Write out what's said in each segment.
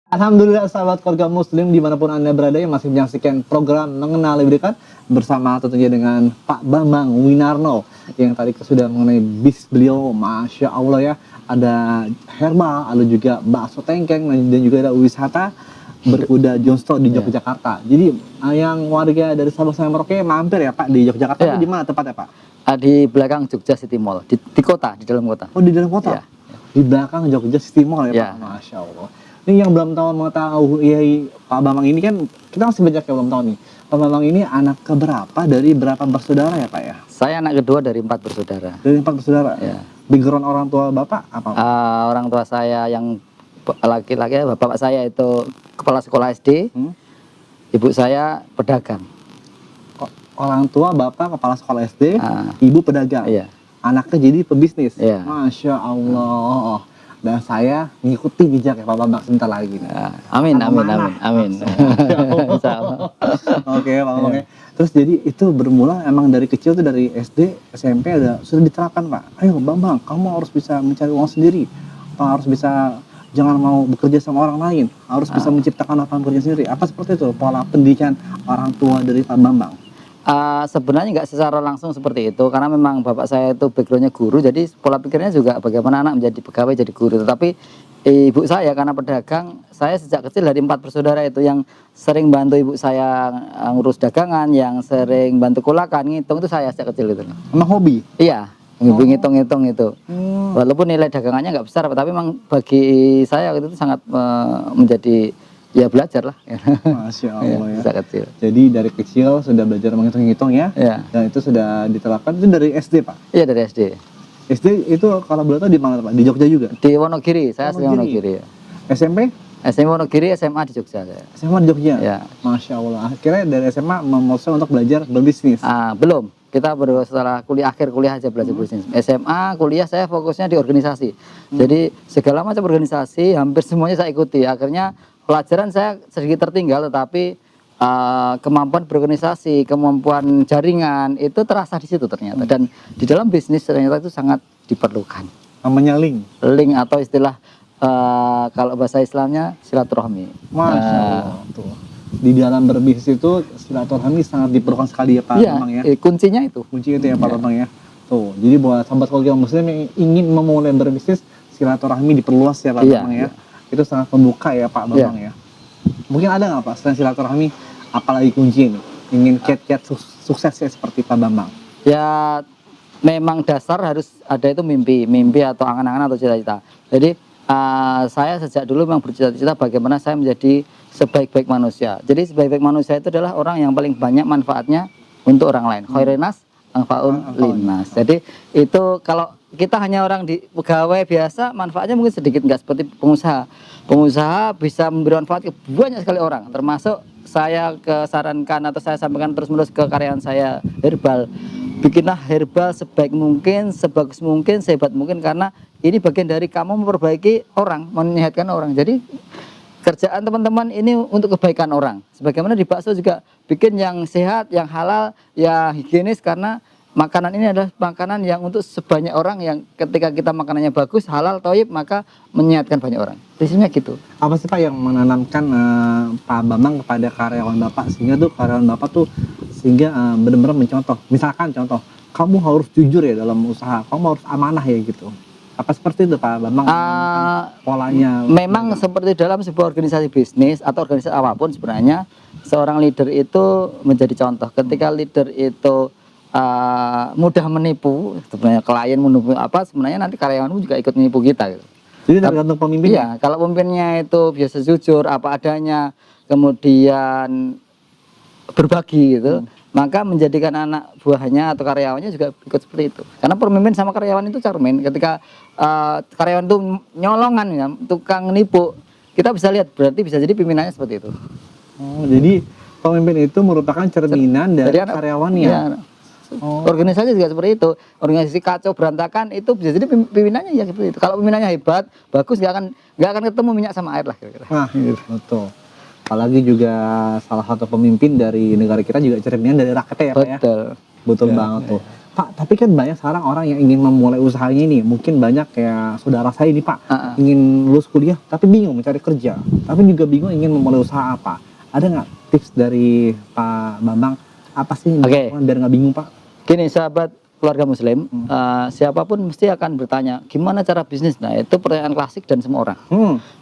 Alhamdulillah sahabat keluarga muslim dimanapun Anda berada yang masih menyaksikan program Mengenal Lebih Dekat bersama tentunya dengan Pak Bambang Winarno yang tadi sudah mengenai bis beliau, Masya Allah ya, ada herbal, ada juga bakso tengkeng dan juga ada wisata berkuda Jonsto di Yogyakarta. Jadi yang warga dari Sabang sampai Merauke mampir ya Pak di Yogyakarta, di mana tempatnya Pak? Di belakang Jogja City Mall, di kota, di dalam kota. Oh di dalam kota? Ya. Di belakang Jogja City Mall ya Pak, Masya Allah. Ini yang belum tahu mengetahui Pak Bambang ini kan kita masih banyak yang belum tahu nih. Pak Bambang ini anak keberapa dari berapa bersaudara ya Pak ya? Saya anak kedua dari 4 bersaudara. Dari 4 bersaudara? Ya. Background orang tua Bapak apa? Orang tua saya yang laki-laki, bapak saya itu kepala sekolah SD, ibu saya pedagang. Orang tua Bapak kepala sekolah SD, ibu pedagang. Iya. Anaknya jadi pebisnis. Iya. Masya Allah. Dan saya ngikuti jejak ya Pak Bambang sebentar lagi nih. Amin. Oke Pak Bambang ya. Terus jadi itu bermula emang dari kecil tuh, dari SD, SMP sudah diterapkan Pak. Ayo Bambang, kamu harus bisa mencari uang sendiri. Harus bisa, jangan mau bekerja sama orang lain. Harus bisa menciptakan lapangan kerja sendiri. Apa seperti itu pola pendidikan orang tua dari Pak Bambang? Sebenarnya nggak secara langsung seperti itu, karena memang bapak saya itu backgroundnya guru, jadi pola pikirnya juga bagaimana anak menjadi pegawai jadi guru. Tetapi ibu saya karena pedagang, saya sejak kecil dari 4 bersaudara itu yang sering bantu ibu saya ngurus dagangan, yang sering bantu kulakan, ngitung itu saya sejak kecil itu. Emang hobi? Iya, ngitung-ngitung itu. Walaupun nilai dagangannya nggak besar, tapi memang bagi saya itu sangat menjadi ya belajar lah. Masya Allah ya. Kecil. Jadi dari kecil sudah belajar menghitung-hitung ya. Dan itu sudah diterapkan itu dari SD Pak? Iya dari SD. SD itu kalau boleh tahu di mana Pak? Di Jogja juga? Di Wonogiri, saya asli Wonogiri. SMP? SMP Wonogiri, SMA di Jogja. SMA di Jogja? Ya. Masya Allah. Akhirnya dari SMA memutuskan untuk belajar berbisnis? Belum. Kita baru setelah akhir kuliah aja belajar bisnis. SMA, kuliah saya fokusnya di organisasi. Jadi segala macam organisasi hampir semuanya saya ikuti. Akhirnya pelajaran saya sedikit tertinggal, tetapi kemampuan berorganisasi, kemampuan jaringan itu terasa di situ ternyata. Dan di dalam bisnis ternyata itu sangat diperlukan. Namanya link? Link atau istilah kalau bahasa Islamnya silaturahmi. Masya Allah. Tuh. Di dalam berbisnis itu silaturahmi sangat diperlukan sekali ya Pak Bambang ya? Kuncinya itu. Kuncinya itu ya Pak Bambang ya. Tuh, jadi buat sahabat keluarga muslim yang ingin memulai berbisnis, silaturahmi diperluas ya Pak Bambang ya. Itu sangat membuka ya Pak Bambang ya. Mungkin ada nggak Pak selain silaturahmi, apalagi kunci ini ingin kiat-kiat sukses ya seperti Pak Bambang? Ya memang dasar harus ada itu mimpi atau angan-angan atau cita-cita. Jadi saya sejak dulu memang bercita-cita bagaimana saya menjadi sebaik-baik manusia. Jadi sebaik-baik manusia itu adalah orang yang paling banyak manfaatnya untuk orang lain. Khairunas anfa'un linnas. Jadi itu kalau kita hanya orang di pegawai biasa, manfaatnya mungkin sedikit, nggak seperti pengusaha. Pengusaha bisa memberi manfaat ke banyak sekali orang, termasuk saya kesarankan atau saya sampaikan terus-menerus ke karyawan saya, herbal. Bikinlah herbal sebaik mungkin, sebagus mungkin, sehebat mungkin, karena ini bagian dari kamu memperbaiki orang, menyehatkan orang. Jadi kerjaan teman-teman ini untuk kebaikan orang. Sebagaimana di bakso juga bikin yang sehat, yang halal, yang higienis, karena makanan ini adalah makanan yang untuk sebanyak orang, yang ketika kita makanannya bagus, halal, thayyib, maka menyehatkan banyak orang. Prinsipnya gitu. Apa sih Pak yang menanamkan Pak Bambang kepada karyawan Bapak sehingga tuh karyawan Bapak tuh sehingga benar-benar mencontoh. Misalkan contoh, kamu harus jujur ya dalam usaha, kamu harus amanah ya gitu. Apa seperti itu Pak Bambang? Polanya? Memang seperti dalam sebuah organisasi bisnis atau organisasi apapun sebenarnya, seorang leader itu menjadi contoh. Ketika leader itu mudah menipu, sebenarnya klien menipu apa, sebenarnya nanti karyawanmu juga ikut menipu kita gitu. Jadi tergantung pemimpin? Iya, kalau pemimpinnya itu biasa jujur apa adanya, kemudian berbagi gitu, maka menjadikan anak buahnya atau karyawannya juga ikut seperti itu. Karena pemimpin sama karyawan itu cermin. Ketika karyawan itu nyolongan ya, tukang nipu, kita bisa lihat berarti bisa jadi pimpinannya seperti itu. Jadi pemimpin itu merupakan cerminan dari karyawannya. Ya. Organisasi juga seperti itu. Organisasi kacau berantakan itu bisa jadi pimpinannya ya seperti itu. Kalau pimpinannya hebat, bagus, nggak akan ketemu minyak sama air lah kira-kira. Nah, betul. Apalagi juga salah satu pemimpin dari negara kita juga cerminan dari rakyatnya ya Pak ya. Betul. Betul banget tuh. Pak, tapi kan banyak sekarang orang yang ingin memulai usahanya ini. Mungkin banyak kayak saudara saya ini Pak, ingin lulus kuliah tapi bingung mencari kerja. Tapi juga bingung ingin memulai usaha apa. Ada nggak tips dari Pak Bambang? Apa sih yang dilakukan biar nggak bingung Pak? Gini sahabat keluarga muslim, siapapun mesti akan bertanya, gimana cara bisnis? Nah itu pertanyaan klasik dan semua orang.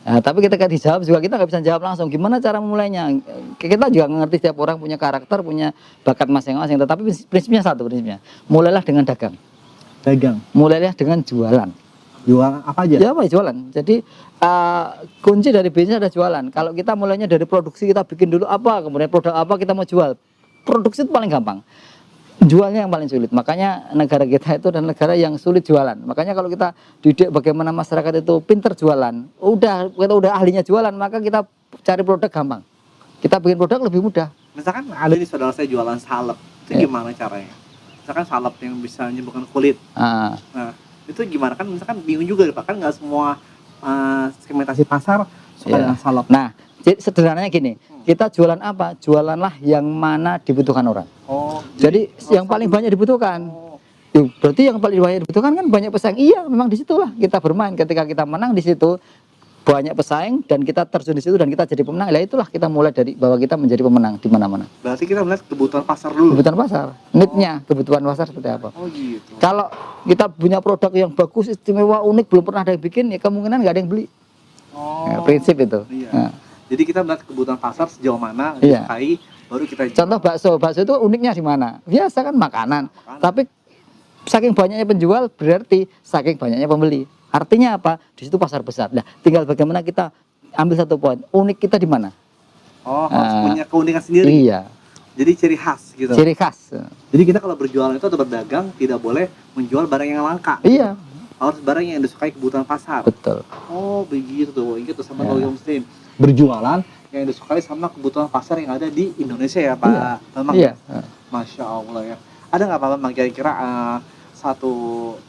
Nah, tapi ketika dijawab juga kita nggak bisa jawab langsung. Gimana cara memulainya? Kita juga ngerti setiap orang punya karakter, punya bakat masing-masing. Tetapi prinsipnya satu prinsipnya. Mulailah dengan dagang. Dagang. Mulailah dengan jualan. Jualan apa aja? Ya apa jualan. Jadi kunci dari bisnis ada jualan. Kalau kita mulainya dari produksi, kita bikin dulu apa, kemudian produk apa kita mau jual. Produksi itu paling gampang. Jualnya yang paling sulit. Makanya negara kita itu adalah negara yang sulit jualan. Makanya kalau kita didik bagaimana masyarakat itu pinter jualan, kita udah ahlinya jualan, maka kita cari produk gampang. Kita bikin produk lebih mudah. Misalkan ada nih saudara saya jualan salep, itu gimana caranya? Misalkan salep yang bisa menyembuhkan kulit. Nah, itu gimana kan? Misalkan bingung juga Pak, kan nggak semua segmentasi pasar suka dengan salep. Nah, sederhananya gini, kita jualan apa? Jualanlah yang mana dibutuhkan orang. Jadi yang paling banyak dibutuhkan. Berarti yang paling banyak dibutuhkan kan banyak pesaing. Iya, memang disitulah kita bermain. Ketika kita menang di situ, banyak pesaing dan kita terjun di situ dan kita jadi pemenang. Lah itulah kita mulai dari bahwa kita menjadi pemenang di mana-mana. Berarti kita melihat kebutuhan pasar dulu. Kebutuhan pasar, need-nya, kebutuhan pasar seperti apa. Gitu. Kalau kita punya produk yang bagus, istimewa, unik, belum pernah ada yang bikin, ya kemungkinan nggak ada yang beli. Ya, prinsip itu. Iya. Nah. Jadi kita melihat kebutuhan pasar sejauh mana disukai, baru kita contoh bakso itu uniknya di mana? Biasa kan makanan. Tapi saking banyaknya penjual berarti saking banyaknya pembeli. Artinya apa? Di situ pasar besar. Nah, tinggal bagaimana kita ambil satu poin. Unik kita di mana? Harus punya keunikan sendiri. Iya. Jadi ciri khas gitu. Ciri khas. Jadi kita kalau berjualan itu atau berdagang tidak boleh menjual barang yang langka. Iya. Harus barang yang disukai kebutuhan pasar. Betul. Begitu tuh. Itu sama keluarga muslim. Berjualan yang disukai sama kebutuhan pasar yang ada di Indonesia ya Pak Bambang. Iya. Masya Allah ya. Ada nggak Pak Bambang kira-kira satu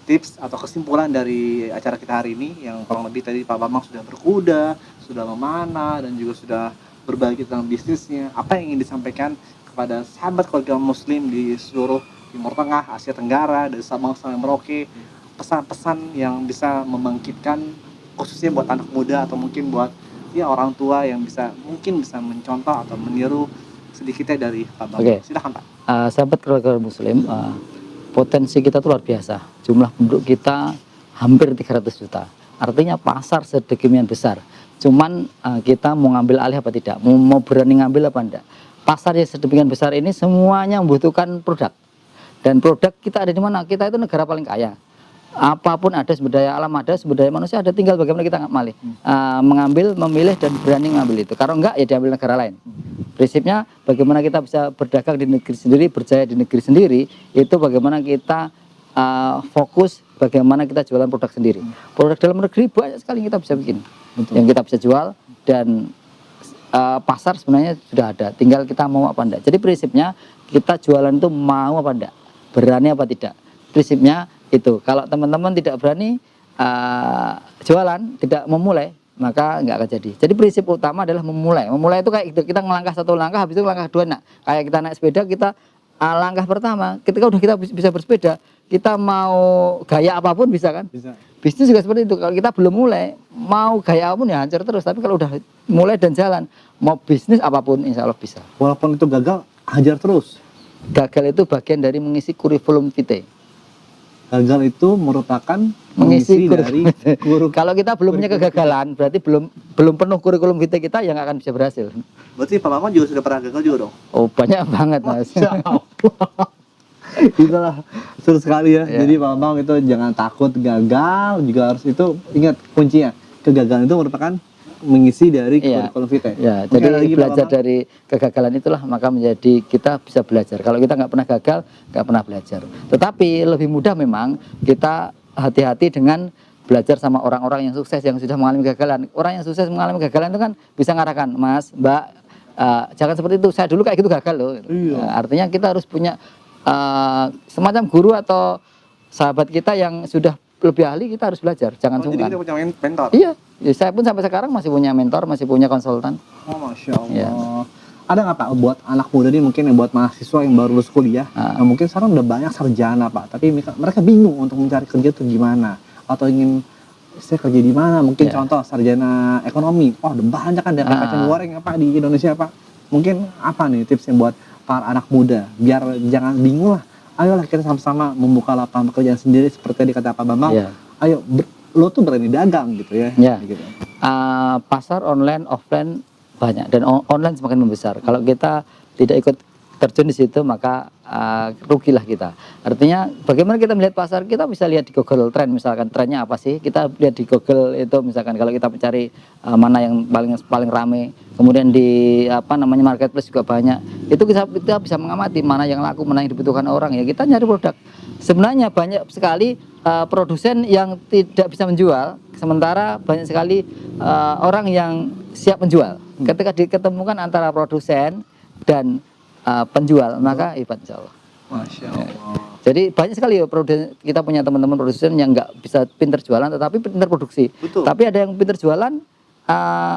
tips atau kesimpulan dari acara kita hari ini yang kurang lebih tadi Pak Bambang sudah berkuda, sudah memanah dan juga sudah berbagi tentang bisnisnya. Apa yang ingin disampaikan kepada sahabat keluarga muslim di seluruh Timur Tengah, Asia Tenggara, dan Sabang sampai Merauke, pesan-pesan yang bisa membangkitkan khususnya buat anak muda atau mungkin buat orang tua yang mungkin bisa mencontoh atau meniru sedikitnya dari Pak Bambang. Silakan Pak. Sahabat keluarga muslim, potensi kita itu luar biasa. Jumlah penduduk kita hampir 300 juta. Artinya pasar sedemikian besar. Cuman kita mau ngambil alih apa tidak? Mau berani ngambil apa enggak? Pasar yang sedemikian besar ini semuanya membutuhkan produk. Dan produk kita ada di mana? Kita itu negara paling kaya. Apapun ada, sumber daya alam ada, sumber daya manusia ada, tinggal bagaimana kita mengambil, memilih dan berani mengambil itu. Kalau enggak ya diambil negara lain. Prinsipnya bagaimana kita bisa berdagang di negeri sendiri, berjaya di negeri sendiri, itu bagaimana kita fokus, bagaimana kita jualan produk sendiri. Produk dalam negeri banyak sekali kita bisa bikin. Yang kita bisa jual dan pasar sebenarnya sudah ada, tinggal kita mau apa enggak. Jadi prinsipnya kita jualan itu mau apa enggak, berani apa tidak. Prinsipnya itu. Kalau teman-teman tidak berani jualan, tidak memulai, maka nggak akan jadi. Jadi prinsip utama adalah memulai. Memulai itu kayak gitu. Kita ngelangkah satu langkah, habis itu langkah dua. Nah, kayak kita naik sepeda, kita langkah pertama, ketika udah kita bisa bersepeda, kita mau gaya apapun bisa kan? Bisa. Bisnis juga seperti itu. Kalau kita belum mulai, mau gaya apapun ya hancur terus. Tapi kalau udah mulai dan jalan, mau bisnis apapun, insya Allah bisa. Walaupun itu gagal, hajar terus. Gagal itu bagian dari mengisi kurikulum vitae. Gagal itu merupakan mengisi dari kalau kita belum punya kegagalan, berarti belum penuh kurikulum vitae kita yang akan bisa berhasil. Berarti Pak Bambang juga sudah pernah gagal juga dong? Oh, banyak banget Mas. Itulah seru sekali ya. Jadi Pak Bambang itu jangan takut gagal, juga harus itu ingat kuncinya. Kegagalan itu merupakan mengisi dari kurikulum vitae. Ya, jadi belajar dari kegagalan itulah maka menjadi kita bisa belajar. Kalau kita nggak pernah gagal, nggak pernah belajar. Tetapi lebih mudah memang kita hati-hati dengan belajar sama orang-orang yang sukses, yang sudah mengalami kegagalan. Orang yang sukses mengalami kegagalan itu kan bisa ngarahkan, Mas, Mbak, jangan seperti itu. Saya dulu kayak gitu gagal loh. Artinya kita harus punya semacam guru atau sahabat kita yang sudah lebih ahli, kita harus belajar, jangan Jadi sungkan. kita punya mentor. Iya, ya, saya pun sampai sekarang masih punya mentor, masih punya konsultan. Oh, Masya Allah. Iya. Ada nggak Pak buat anak muda nih, mungkin yang buat mahasiswa yang baru lulus kuliah, Ah. mungkin sekarang udah banyak sarjana Pak, tapi mereka bingung untuk mencari kerja tuh gimana, atau ingin saya kerja di mana? Mungkin Ya. contoh sarjana ekonomi, oh udah banyak kan dari kacang goreng Pak di Indonesia Pak. Mungkin apa nih tipsnya buat para anak muda biar jangan bingung lah. Ayolah kita sama-sama membuka lapangan pekerjaan sendiri seperti tadi kata Pak Bambang. Iya. Ayo lo tuh berani dagang gitu ya. Ya. Gitu. Pasar online, offline banyak, dan online semakin membesar. Kalau kita tidak ikut terjun di situ, maka rugilah kita. Artinya bagaimana kita melihat pasar, kita bisa lihat di Google Trend, misalkan trennya apa sih, kita lihat di Google itu, misalkan kalau kita mencari mana yang paling rame, kemudian di marketplace juga banyak, itu kita bisa mengamati mana yang laku, mana yang dibutuhkan orang, ya kita nyari produk. Sebenarnya banyak sekali produsen yang tidak bisa menjual, sementara banyak sekali orang yang siap menjual. Ketika diketemukan antara produsen dan penjual, maka hebat insya Allah. Masya Allah. Jadi banyak sekali ya kita punya teman-teman produsen yang nggak bisa pinter jualan, tetapi pinter produksi. Betul. Tapi ada yang pinter jualan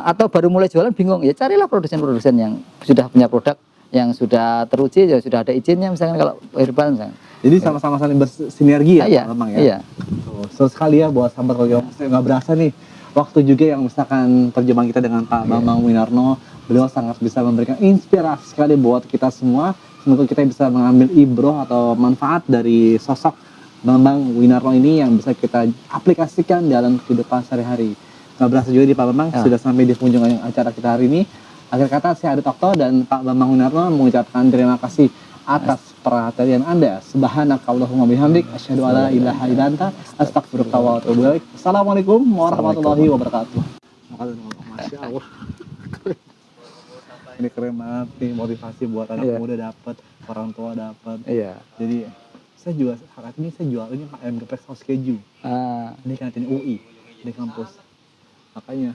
atau baru mulai jualan bingung, ya carilah produsen-produsen yang sudah punya produk yang sudah teruji, ya sudah ada izinnya, misalkan kalau herbal misalkan. Jadi sama-sama saling bersinergi ya, Iya, Pak Bambang ya. iya. Tuh, seru sekali ya buat sahabat keluarga Muslim. Nggak berasa nih waktu juga yang misalkan perjumpaan kita dengan Pak Bambang Winarno. Beliau sangat bisa memberikan inspirasi sekali buat kita semua. Semoga kita bisa mengambil ibroh atau manfaat dari sosok Bambang Winarno ini yang bisa kita aplikasikan dalam kehidupan sehari-hari. Nggak berasa juga di Pak Bambang sudah sampai di penghujung acara kita hari ini. Akhir kata saya Adit Okto dan Pak Bambang Winarno mengucapkan terima kasih atas perhatian Anda. Subhanakallahumma bihamdik asyhadu alla ilaha illa anta astaghfiruka wa atubu ilaik. Assalamualaikum warahmatullahi wabarakatuh. Masya Allah. Ini keren banget nih, motivasi buat anak muda dapat, orang tua dapat. Iya. Jadi saya juga saat ini saya jual ini Pak ayam geprek saus keju. Ini kantin UI di kampus. Makanya